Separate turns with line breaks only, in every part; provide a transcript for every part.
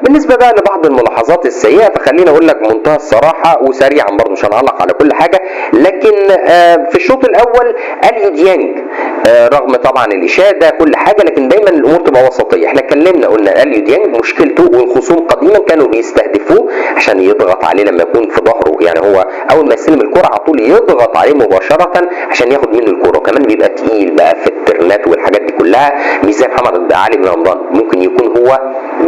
بالنسبه بقى لبعض الملاحظات السيئه فخليني اقول لك منتهى الصراحه وسريعا برضه مش هنعلق على كل حاجه، لكن في الشوط الاول اليو ديانج رغم طبعا الاشاده كل حاجه لكن دايما الامور تبقى وسطيه. احنا اتكلمنا قلنا اليو ديانج مشكلته والخصوم قديما كانوا بيستهدفوه عشان يضغط عليه لما يكون في ظهره، يعني هو اول ما يستلم الكره على طول يضغط عليه مباشره عشان ياخد منه الكره، وكمان بيبقى تقيل بقى في الترنات والحاجات دي كلها، مش زي محمد علي بن رمضان ممكن يكون هو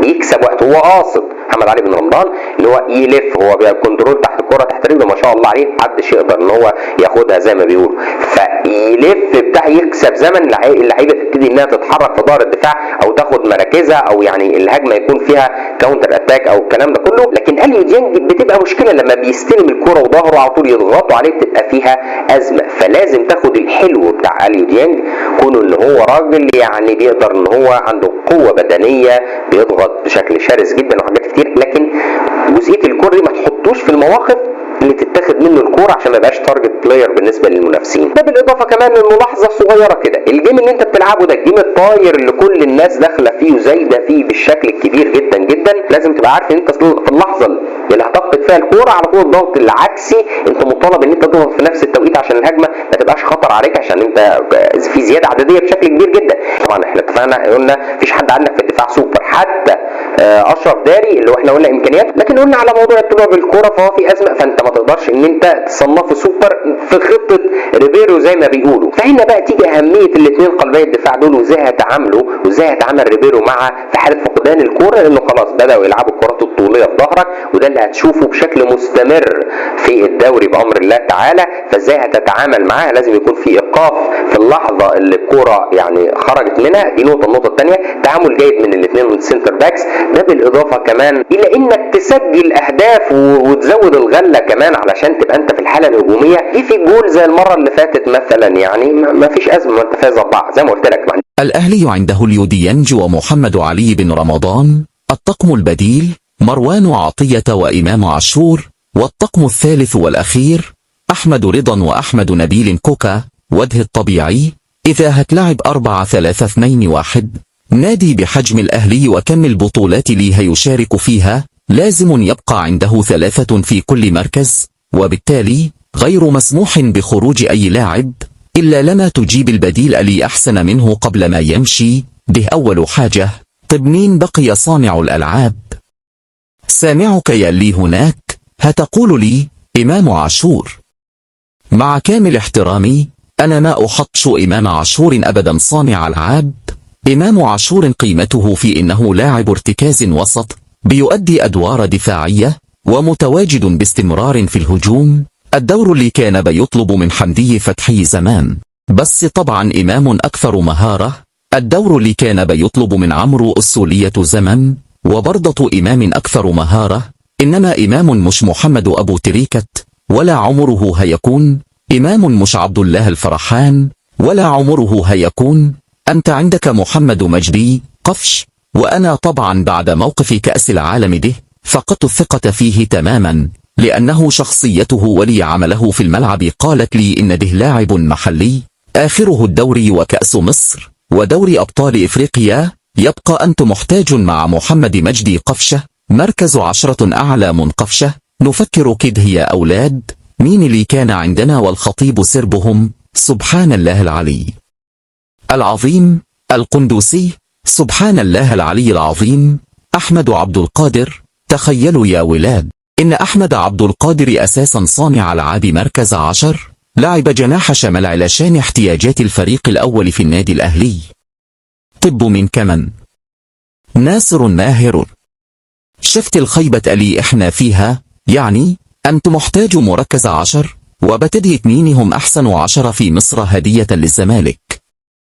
بيكسب وقت، هو قاصد محمد علي بن رمضان اللي هو يلف، هو بيكنترول تحت الكره تحت رجله ما شاء الله عليه، محدش يقدر ان هو ياخدها زي ما بيقولوا، فيلف بتاع يكسب زمن اللعيبه تبتدي انها تتحرك في ظهر الدفاع او تاخد مراكزها او يعني الهجمه يكون فيها كاونتر اتاك او الكلام ده كله. لكن اليو ديانج بتبقى مشكله لما بيستلم الكره وظهره على طول يضغطوا عليه بتبقى فيها ازمه، فلازم تاخد الحلو بتاع اليو ديانج كونه ان هو راجل يعني بيقدر ان هو عنده قوه بدنيه بيضغط بشكل شرس جدا وحاجات كتير، لكن جزئيه الكره ما تحطوش في المواقف اللي تتاخد منه الكوره عشان ما يبقاش تارجت بلاير بالنسبه للمنافسين. ده بالاضافه كمان لملاحظه صغيره كده، الجيم اللي انت بتلعبه ده الجيم الطاير اللي كل الناس داخله فيه وزايده فيه بالشكل الكبير جدا جدا، لازم تبقى عارف ان انت في اللحظه اللي هتفقد فيها الكوره على طول الضغط العكسي انت مطالب ان انت تضغط في نفس التوقيت عشان الهجمه ما تبقاش خطر عليك، عشان انت في زياده عدديه بشكل كبير جدا. طبعا احنا اتفقنا قلنا مفيش حد عندك في الدفاع سوبر، حتى اشرف داري اللي احنا قلنا امكانياته، لكن قلنا على موضوع الطلوع بالكوره فهو في ازمه، فانت ما تقدرش ان انت تصنفه سوبر في خطه ريبيرو زي ما بيقولوا. فهنا بقى تيجي اهميه الاثنين قلبي الدفاع دول وازاي هيتعاملوا وازاي هيتعامل ريبيرو مع في حاله فقدان الكوره، لانه خلاص بداوا يلعبوا الكرات الطوليه في ظهرك وده اللي هتشوفه بشكل مستمر في الدوري بامر الله تعالى. فازاي هتتعامل معاه لازم يكون في ايقاف في اللحظه اللي الكوره يعني خرجت منها، دي نقطه. النقطه الثانيه تعامل جيد من الاثنين من السنتر باكس، ده بالاضافه كمان الى انك تسجل اهداف وتزود الغله كمان علشان تبقى انت في الحاله الهجوميه دي في جول زي المره اللي فاتت مثلا، يعني ما فيش ازمه ما انت فايز 4 زي ما قلت لك.
الاهلي عنده اليو ديانج ومحمد علي بن رمضان، الطقم البديل مروان عطيه وامام عاشور، والطقم الثالث والاخير احمد رضا واحمد نبيل كوكا. وجه الطبيعي اذا هتلعب 4-3-2-1 نادي بحجم الاهلي وكم البطولات اللي هيشارك فيها لازم يبقى عنده 3 في كل مركز، وبالتالي غير مسموح بخروج اي لاعب الا لما تجيب البديل اللي احسن منه قبل ما يمشي. ده اول حاجه. طب مين بقي صانع الالعاب؟ سامعك يا اللي هناك هتقول لي امام عاشور. مع كامل احترامي انا ما احطش امام عاشور ابدا صانع العاب. امام عاشور قيمته في انه لاعب ارتكاز وسط بيؤدي ادوار دفاعيه ومتواجد باستمرار في الهجوم، الدور اللي كان بيطلب من حمدي فتحي زمان، بس طبعا امام اكثر مهاره. الدور اللي كان بيطلب من عمرو السولية زمن، وبرضة امام اكثر مهاره، انما امام مش محمد ابو تريكت ولا عمره هيكون، امام مش عبد الله الفرحان ولا عمره هيكون. انت عندك محمد مجدي قفش، وانا طبعا بعد موقف كأس العالم ده فقدت الثقة فيه تماما، لأنه شخصيته ولي عمله في الملعب قالت لي إن ده لاعب محلي آخره الدوري وكأس مصر ودوري أبطال إفريقيا. يبقى أنت محتاج مع محمد مجدي قفشة مركز 10 أعلى من قفشة. نفكر كده يا أولاد، مين اللي كان عندنا والخطيب سربهم؟ سبحان الله العلي العظيم القندوسي، سبحان الله العلي العظيم. أحمد عبد القادر. تخيلوا يا ولاد إن أحمد عبد القادر أساسا صانع ألعاب مركز 10، لعب جناح شمال علشان احتياجات الفريق الأول في النادي الأهلي. طب من كمان ناصر ماهر. شفت الخيبة اللي احنا فيها؟ يعني أنت محتاج مركز 10 وبتدي 2 هم أحسن 10 في مصر هدية للزمالك.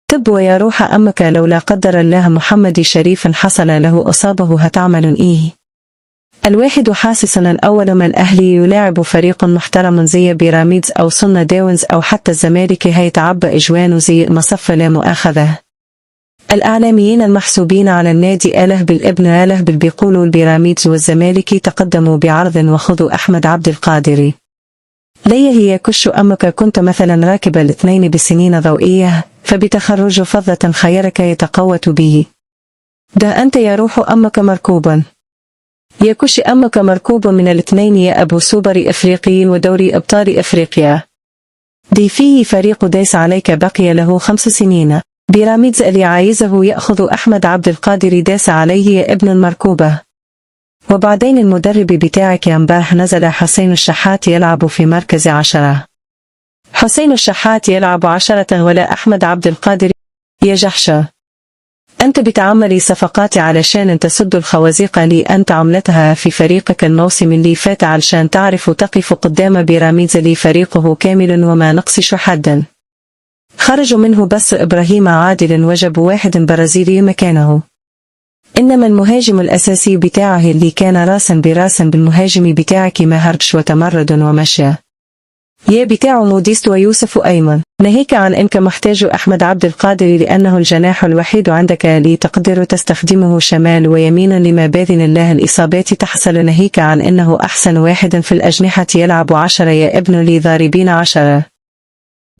طب ويا روح أمك لو لا قدر الله محمد شريف حصل له أصابه هتعمل إيه؟ الواحد حاسسا الأول ما الأهلي يلاعب فريق محترم زي بيراميدز أو صن داونز أو حتى الزمالك هيتعبى إجوانه زي مصف لا مؤاخذة. الإعلاميين المحسوبين على النادي آله بالابن آله بيقولوا البيراميدز والزمالك تقدموا بعرض وخذوا أحمد عبد القادر. ليه هي كش أمك كنت مثلا راكب الاثنين بسنين ضوئية فبتخرج فضة خيرك يتقوت به. ده أنت يا روح أمك مركوبا. يكش أمك مركوب من الاثنين يا أبو سوبر إفريقي ودوري أبطال إفريقيا. دي فيه فريق داس عليك بقي له 5 سنين. بيراميدز اللي عايزه يأخذ أحمد عبد القادر داس عليه يا ابن المركوبة. وبعدين المدرب بتاعك يا امبارح نزل حسين الشحات يلعب في مركز 10. حسين الشحات يلعب 10 ولا أحمد عبد القادر. يا جحشة أنت بتعملي صفقات علشان تسد الخوازيق اللي أنت عملتها في فريقك الموسم اللي فات علشان تعرف تقف قدام بيراميدز اللي فريقه كامل وما نقصش حدا. خرجوا منه بس إبراهيم عادل وجبوا واحد برازيلي مكانه. إنما المهاجم الأساسي بتاعه اللي كان راسا براسا بالمهاجم بتاعك ما هربش وتمرد ومشى. يا بتاع موديست ويوسف أيمن. ناهيك عن إنك محتاج أحمد عبد القادر لأنه الجناح الوحيد عندك اللي تقدر تستخدمه شمال ويمين لما بإذن الله الإصابات تحصل. ناهيك عن إنه أحسن واحد في الأجنحة يلعب 10 يا ابن لي ضاربين 10.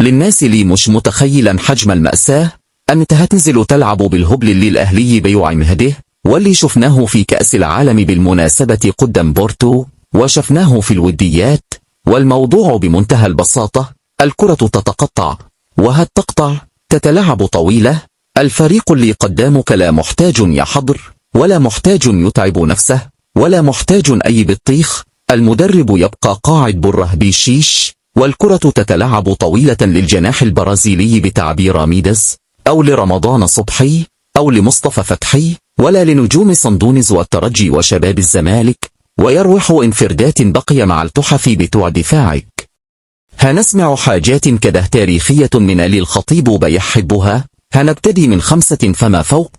للناس اللي مش متخيلا حجم المأساة، أنت هتنزل تلعب بالهبل اللي الأهلي بيوع مهده، واللي شفناه في كأس العالم بالمناسبة قدام بورتو، وشفناه في الوديات. والموضوع بمنتهى البساطة، الكرة تتقطع، وهتقطع تتلعب طويلة. الفريق اللي قدامك لا محتاج يحضر، ولا محتاج يتعب نفسه، ولا محتاج أي بطيخ. المدرب يبقى قاعد بره بيشيش، والكرة تتلعب طويلة للجناح البرازيلي بتاع بيراميدز، أو لرمضان صبحي، أو لمصطفى فتحي، ولا لنجوم صندونز والترجي وشباب الزمالك. ويروح انفردات بقي مع التحف بتوع دفاعك. هنسمع حاجات كده تاريخية من اللي الخطيب بيحبها. هنبتدي من 5 فما فوق.